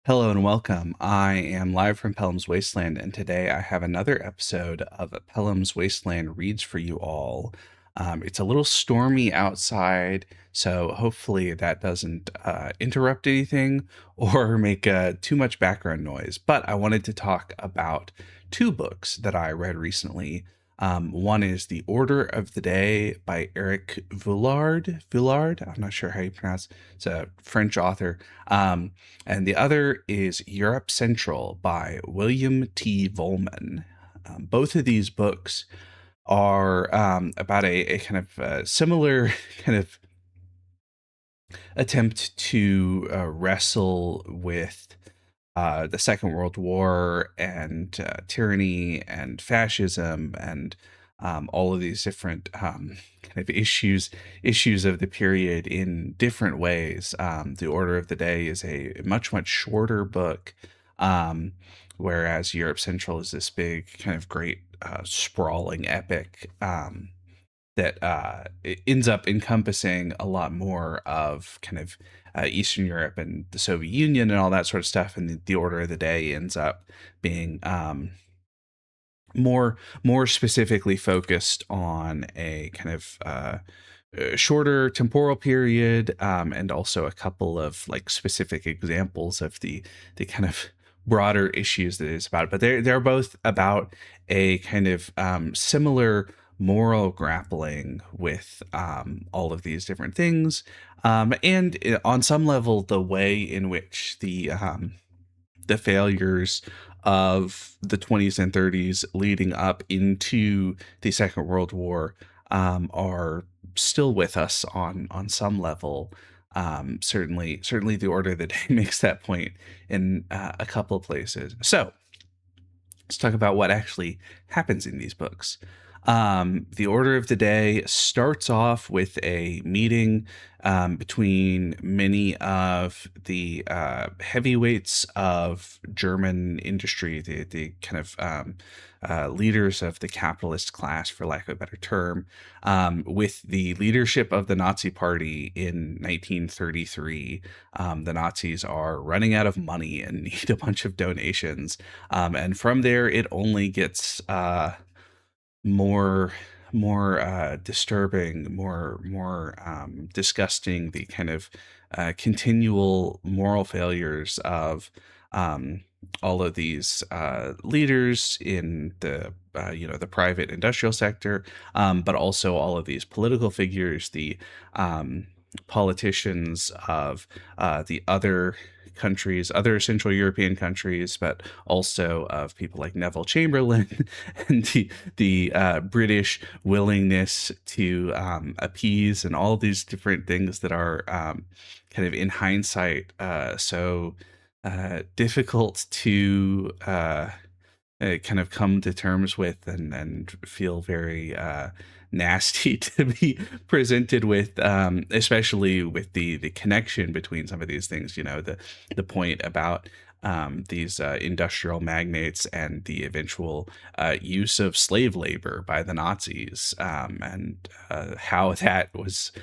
Hello and welcome. I am live from Pellam's Wasteland, and today I have another episode of Pellam's Wasteland Reads for you all. It's a little stormy outside, so hopefully that doesn't interrupt anything or make too much background noise. But I wanted to talk about two books that I read recently. One is The Order of the Day by Eric Vuillard. Vuillard, I'm not sure how you pronounce it. It's a French author. And the other is Europe Central by William T. Vollamnn. Both of these books are about a kind of similar kind of attempt to wrestle with the Second World War and tyranny and fascism and all of these different kind of issues of the period in different ways. The Order of the Day is a much shorter book, um, whereas Europe Central is this big kind of great sprawling epic. That it ends up encompassing a lot more of kind of Eastern Europe and the Soviet Union and all that sort of stuff. And the Order of the Day ends up being more specifically focused on a kind of shorter temporal period, and also a couple of like specific examples of the kind of broader issues that it's about. But they're both about a kind of similar moral grappling with all of these different things, and on some level the way in which the failures of the 20s and 30s leading up into the Second World War are still with us on some level. Certainly, the Order of the Day makes that point in a couple of places. So let's talk about what actually happens in these books. The Order of the Day starts off with a meeting between many of the heavyweights of German industry, the kind of leaders of the capitalist class, for lack of a better term, with the leadership of the Nazi Party in 1933. The Nazis are running out of money and need a bunch of donations. And from there, it only gets more disturbing, more disgusting. The kind of continual moral failures of all of these leaders in the the private industrial sector, but also all of these political figures, the politicians of the other countries, other Central European countries, but also of people like Neville Chamberlain and the British willingness to appease, and all these different things that are kind of in hindsight so difficult to kind of come to terms with, and feel very nasty to be presented with, especially with the connection between some of these things. The point about these industrial magnates and the eventual use of slave labor by the Nazis, and how that was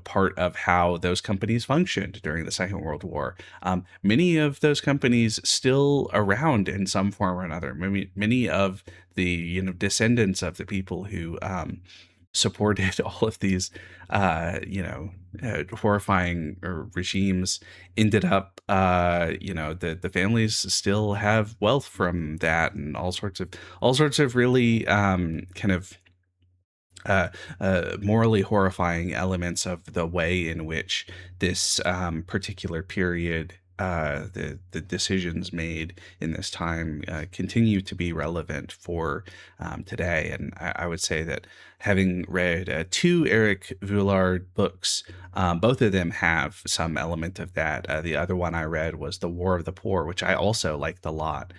part of how those companies functioned during the Second World War. Many of those companies still around in some form or another. Many of the descendants of the people who supported all of these horrifying regimes ended up, the families still have wealth from that, and all sorts of really kind of morally horrifying elements of the way in which this particular period, the decisions made in this time, continue to be relevant for today. And I would say that, having read two Eric Vuillard books, both of them have some element of that. The other one I read was The War of the Poor, which I also liked a lot.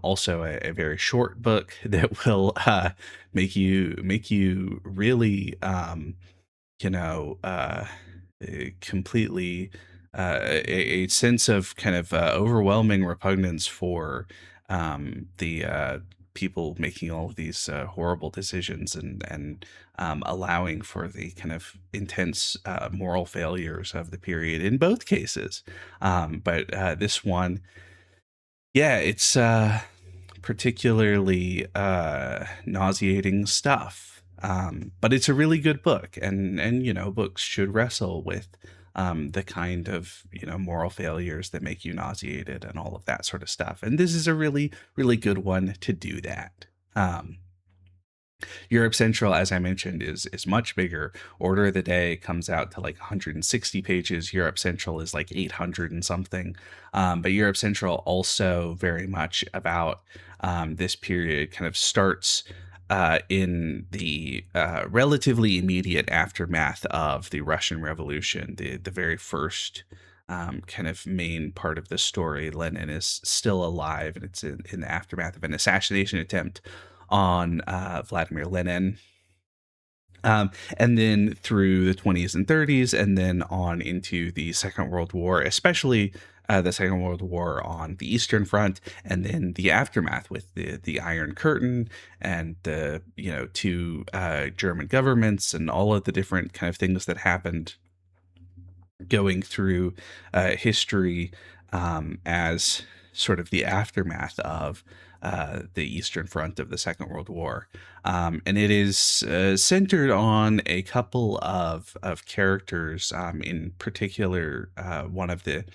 Also a very short book that will make you really you know uh completely a sense of kind of overwhelming repugnance for the people making all of these horrible decisions and allowing for the kind of intense moral failures of the period in both cases. But this one, yeah, it's particularly nauseating stuff. But it's a really good book, and books should wrestle with the kind of moral failures that make you nauseated and all of that sort of stuff. And this is a really really good one to do that. Um, Europe Central, as I mentioned, is much bigger. Order of the Day comes out to like 160 pages. Europe Central is like 800 and something. But Europe Central also very much about this period kind of starts in the relatively immediate aftermath of the Russian Revolution, the very first kind of main part of the story. Lenin is still alive, and it's in the aftermath of an assassination attempt on Vladimir Lenin. And then through the 20s and 30s, and then on into the Second World War, especially the Second World War on the Eastern Front, and then the aftermath with the Iron Curtain and the two German governments and all of the different kind of things that happened going through history as sort of the aftermath of the Eastern Front of the Second World War. And it is centered on a couple of characters, in particular, one of the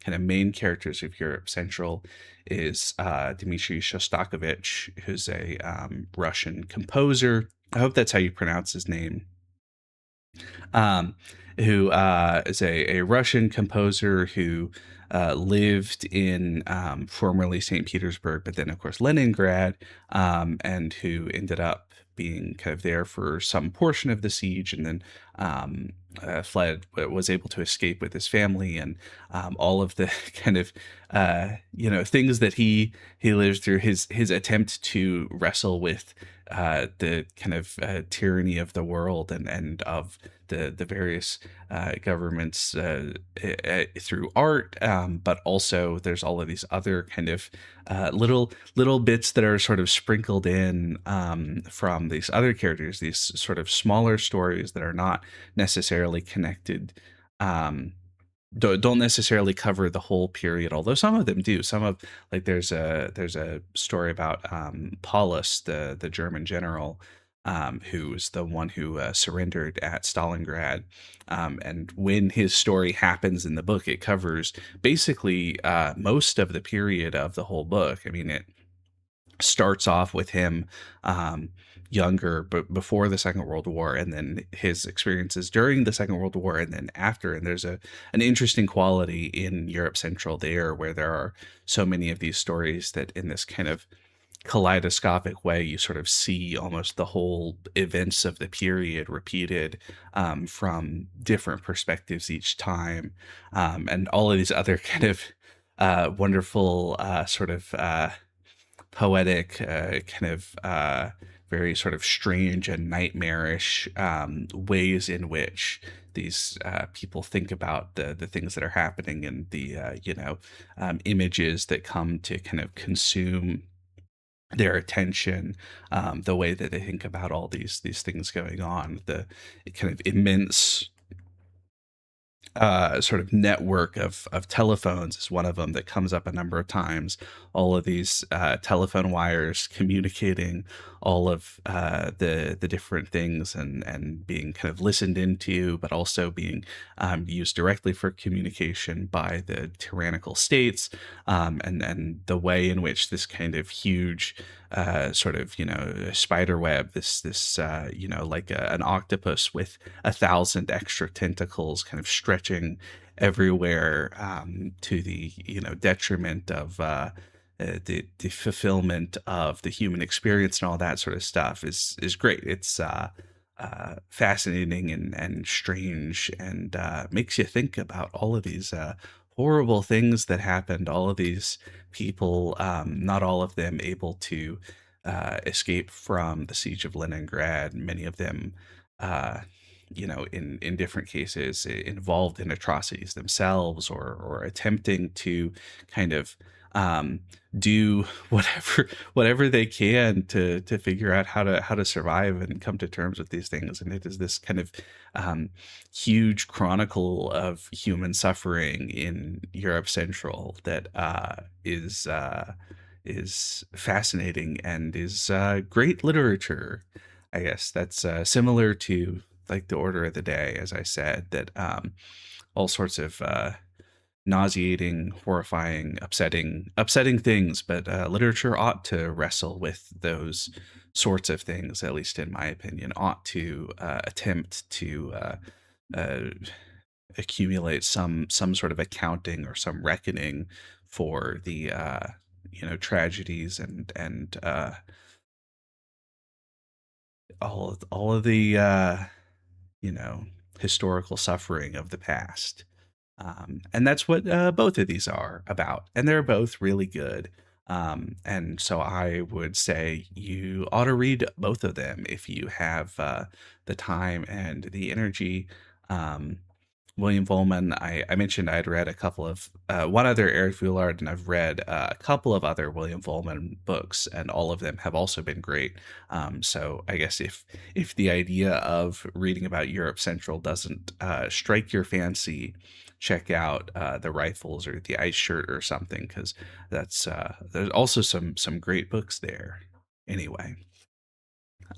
kind of main characters of Europe Central is Dmitri Shostakovich, who's a Russian composer. I hope that's how you pronounce his name. um, who is a Russian composer who lived in formerly St. Petersburg, but then, of course, Leningrad, and who ended up being kind of there for some portion of the siege and then fled, but was able to escape with his family and all of the kind of things that he lives through, his attempt to wrestle with the kind of tyranny of the world and of the various governments through art, but also there's all of these other kind of little bits that are sort of sprinkled in from these other characters, these sort of smaller stories that are not necessarily connected. Don't necessarily cover the whole period, although some of them do. Some of like there's a story about Paulus, the German general, who's the one who surrendered at Stalingrad. And when his story happens in the book, it covers basically most of the period of the whole book. I mean, it starts off with him um, younger, but before the Second World War, and then his experiences during the Second World War, and then after. And there's an interesting quality in Europe Central there, where there are so many of these stories that, in this kind of kaleidoscopic way, you sort of see almost the whole events of the period repeated from different perspectives each time, and all of these other kind of wonderful sort of poetic, kind of very sort of strange and nightmarish ways in which these people think about the things that are happening, and the images that come to kind of consume their attention, the way that they think about all these things going on, the kind of immense sort of network of telephones is one of them that comes up a number of times. All of these telephone wires communicating all of the different things, and being kind of listened into, but also being used directly for communication by the tyrannical states, and the way in which this kind of huge sort of spider web, this like an octopus with 1,000 extra tentacles kind of stretching everywhere, to the detriment of the fulfillment of the human experience and all that sort of stuff is great. It's fascinating and strange, and makes you think about all of these horrible things that happened. All of these people, not all of them able to escape from the siege of Leningrad. Many of them, uh, in different cases, involved in atrocities themselves, or attempting to kind of um, do whatever they can to figure out how to survive and come to terms with these things. And it is this kind of um, huge chronicle of human suffering in Europe Central that is fascinating and is great literature. I guess that's similar to like the Order of the Day, as I said, that all sorts of nauseating, horrifying, upsetting things, but literature ought to wrestle with those sorts of things, at least in my opinion, ought to attempt to uh, accumulate some sort of accounting or some reckoning for the tragedies and all of the you know historical suffering of the past. And that's what both of these are about. And they're both really good. And so I would say you ought to read both of them if you have the time and the energy. Um, William Vollamnn, I mentioned I'd read a couple of one other Eric Vuillard, and I've read a couple of other William Vollamnn books, and all of them have also been great. So I guess if the idea of reading about Europe Central doesn't strike your fancy, check out the Rifles or the Ice Shirt or something, because that's there's also some great books there. Anyway.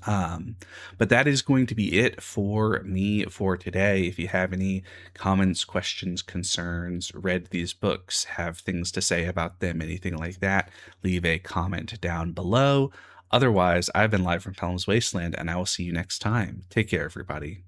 Um, but that is going to be it for me for today. If you have any comments, questions, concerns, read these books, have things to say about them, anything like that, leave a comment down below. Otherwise, I've been live from Pellam's Wasteland, and I will see you next time. Take care, everybody.